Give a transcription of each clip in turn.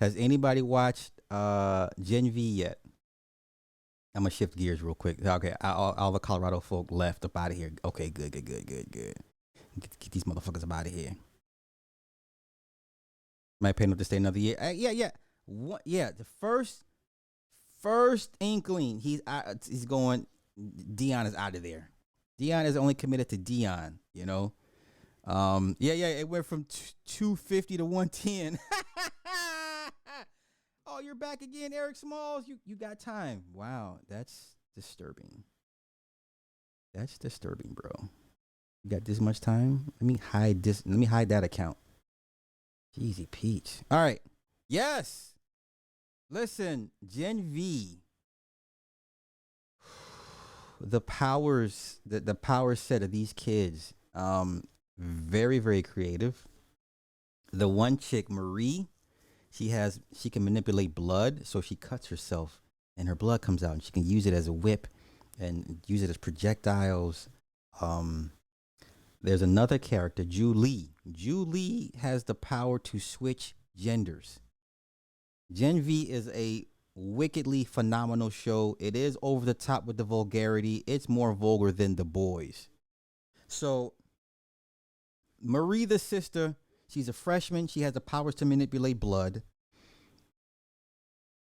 Has anybody watched Gen V yet? I'm gonna shift gears real quick. Okay, all the Colorado folk left up out of here. Okay, good. Get these motherfuckers up out of here. Might pay enough to stay another year. Yeah. What? Yeah, the first inkling he's going. Dion is out of there. Dion is only committed to Dion. You know. Yeah. It went from 250 to 110. Oh, you're back again, Eric Smalls. You got time. Wow, that's disturbing. That's disturbing, bro. You got this much time? Let me hide this. Let me hide that account. Jeezy Peach. All right. Yes. Listen, Gen V. The powers, the power set of these kids. Very, very creative. The one chick, Marie, she can manipulate blood, so she cuts herself and her blood comes out and she can use it as a whip and use it as projectiles. Um there's another character, Julie. Julie has the power to switch genders. Gen V is a wickedly phenomenal show. It is over the top with the vulgarity. It's more vulgar than The Boys. So Marie, the sister, she's a freshman. She has the powers to manipulate blood.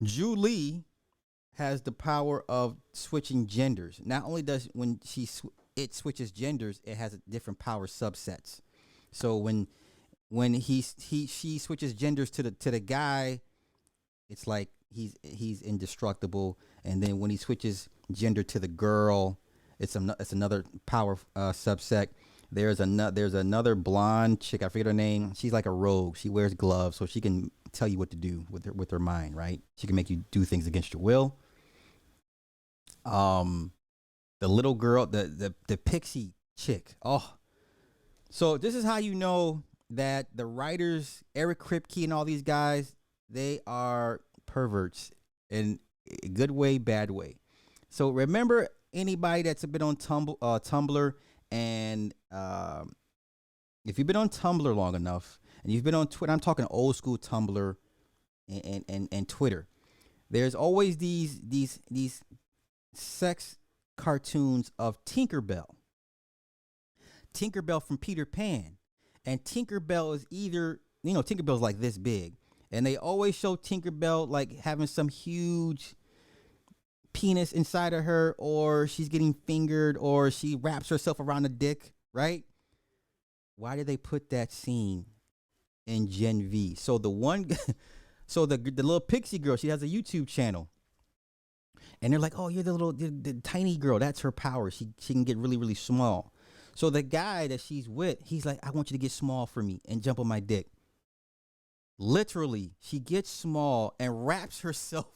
Julie has the power of switching genders. Not only does when it switches genders, it has different power subsets. So when she switches genders to the guy, it's like he's indestructible. And then when he switches gender to the girl, it's another power subset. There's another blonde chick. I forget her name. She's like a rogue. She wears gloves, so she can tell you what to do with her mind. Right? She can make you do things against your will. The little girl, the pixie chick. Oh, so this is how you know that the writers, Eric Kripke and all these guys, they are perverts in a good way, bad way. So remember anybody that's been on Tumblr and if you've been on Tumblr long enough and you've been on Twitter, I'm talking old school Tumblr and Twitter. There's always these sex cartoons of Tinkerbell. Tinkerbell from Peter Pan. And Tinkerbell is either, Tinkerbell's like this big. And they always show Tinkerbell like having some huge penis inside of her, or she's getting fingered, or she wraps herself around a dick, right? Why did they put that scene in Gen V? So the one, so the little pixie girl, she has a YouTube channel. And they're like, oh, you're the tiny girl. That's her power. She can get really, really small. So the guy that she's with, he's like, I want you to get small for me and jump on my dick. Literally, she gets small and wraps herself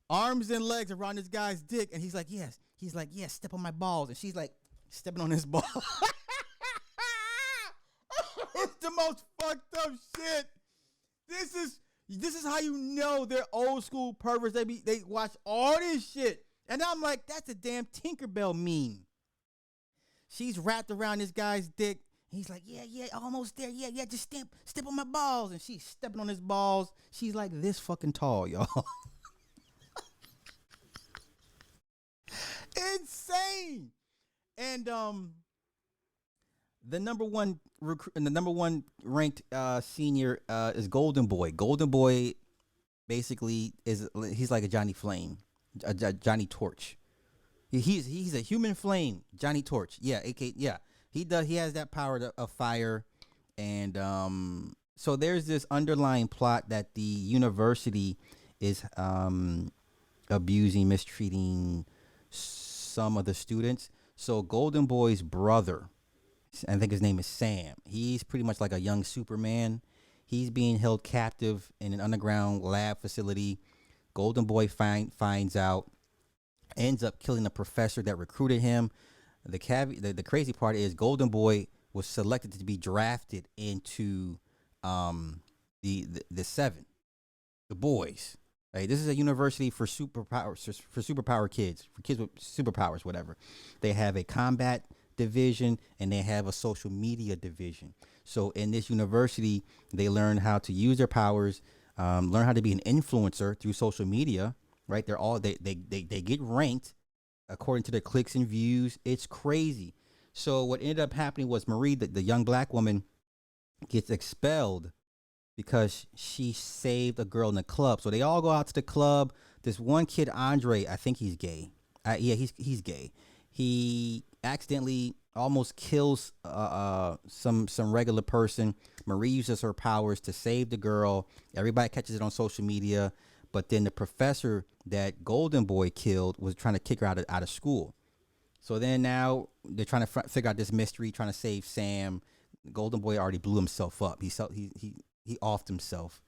arms and legs around this guy's dick. And he's like, yes. He's like, yes, step on my balls. And she's like, stepping on his balls. It's the most fucked up shit. This is how you know they're old school perverts. They watch all this shit. And I'm like, that's a damn Tinkerbell meme. She's wrapped around this guy's dick. He's like, yeah, almost there. Yeah, just step on my balls. And she's stepping on his balls. She's like this fucking tall, y'all. Insane. And the number one ranked senior is Golden Boy. Golden Boy basically he's like a Johnny Flame, a Johnny Torch. He's a human flame, Johnny Torch. Yeah, yeah. He has that power of fire, and so there's this underlying plot that the university is abusing, mistreating some of the students. So Golden Boy's brother, I think his name is Sam. He's pretty much like a young Superman. He's being held captive in an underground lab facility. Golden Boy finds out, ends up killing the professor that recruited him. The crazy part is Golden Boy was selected to be drafted into the seven, the boys. Right? This is a university for superpower kids, for kids with superpowers, whatever. They have a combat division and they have a social media division. So in this university, they learn how to use their powers, learn how to be an influencer through social media. Right? They get ranked according to their clicks and views. It's crazy. So what ended up happening was Marie, the young black woman, gets expelled because she saved a girl in the club. So they all go out to the club. This one kid, Andre, I think he's gay. Yeah, he's gay. He accidentally almost kills some regular person. Marie uses her powers to save the girl. Everybody catches it on social media. But then the professor that Golden Boy killed was trying to kick her out of school. So then now they're trying to figure out this mystery, trying to save Sam. Golden Boy already blew himself up. He offed himself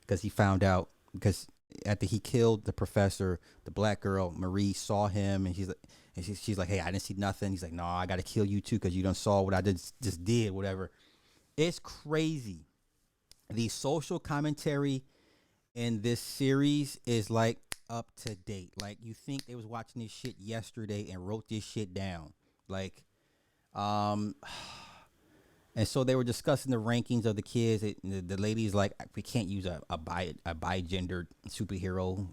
because he found out, because after he killed the professor, the black girl Marie saw him, and she's like, hey, I didn't see nothing. He's like, no, I gotta kill you too because you done saw what I just did, whatever. It's crazy. The social commentary in this series is like up to date. Like, you think they was watching this shit yesterday and wrote this shit down. Like, and so they were discussing the rankings of the kids. The lady's like, we can't use a bi-gendered superhero.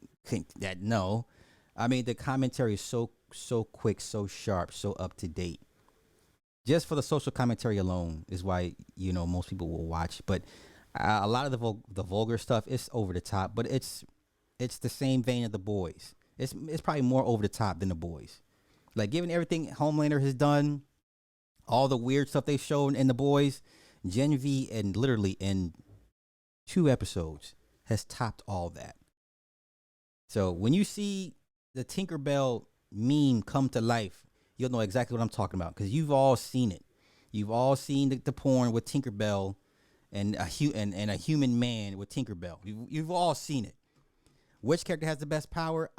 That no, I mean, the commentary is so quick, so sharp, so up to date. Just for the social commentary alone is why most people will watch. But a lot of the vulgar stuff is over the top. But it's the same vein of The Boys. It's probably more over the top than The Boys. Like, given everything Homelander has done, all the weird stuff they've shown in The Boys, Gen V, and literally in 2 episodes, has topped all that. So when you see the Tinkerbell meme come to life, you'll know exactly what I'm talking about, because you've all seen it. You've all seen the porn with Tinkerbell and a human man with Tinkerbell. You've all seen it. Which character has the best power?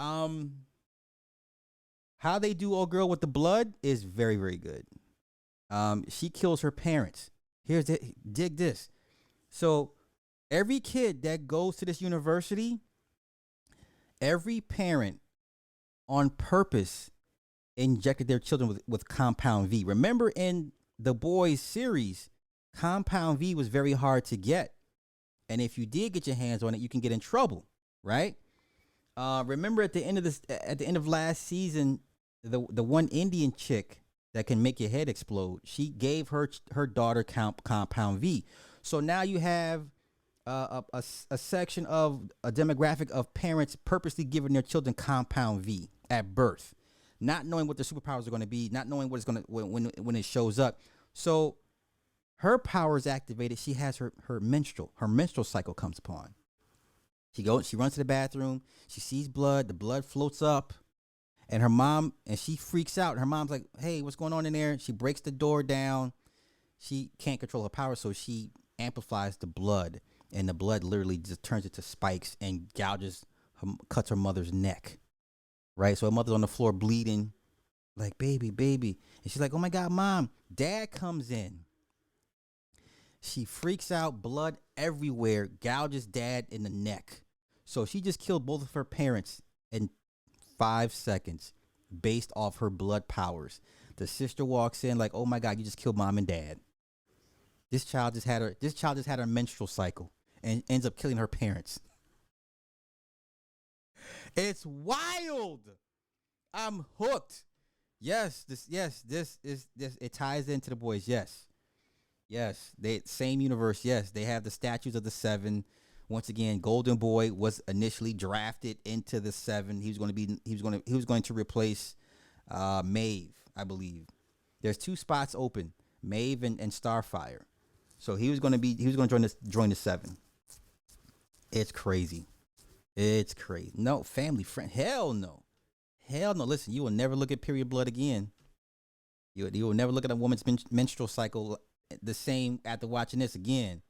How they do old girl with the blood is very, very good. She kills her parents. Dig this. So every kid that goes to this university, every parent on purpose injected their children with Compound V. Remember in the Boys series, Compound V was very hard to get. And if you did get your hands on it, you can get in trouble, right? Remember at the end of last season, the one Indian chick that can make your head explode, she gave her daughter Compound V. So now you have a section of a demographic of parents purposely giving their children Compound V at birth, not knowing what their superpowers are going to be, not knowing what it's going to when it shows up. So her power is activated. She has her menstrual cycle comes upon. She runs to the bathroom. She sees blood. The blood floats up. And she freaks out. Her mom's like, hey, what's going on in there? She breaks the door down. She can't control her power, so she amplifies the blood. And the blood literally just turns into spikes and cuts her mother's neck. Right? So her mother's on the floor bleeding. Like, baby. And she's like, oh my God, Mom. Dad comes in. She freaks out, blood everywhere, gouges Dad in the neck. So she just killed both of her parents in 5 seconds based off her blood powers. The sister walks in like, oh my God, you just killed Mom and Dad. This child just had her menstrual cycle and ends up killing her parents. It's wild. I'm hooked. Yes, this it ties into The Boys. Yes, they same universe. Yes, they have the statues of the 7. Once again, Golden Boy was initially drafted into the 7. He was going to replace Maeve, I believe. There's 2 spots open, Maeve and Starfire. So he was going to join the 7. It's crazy. No, family friend. Hell no. Listen, you will never look at period blood again. You will never look at a woman's menstrual cycle the same after watching this again.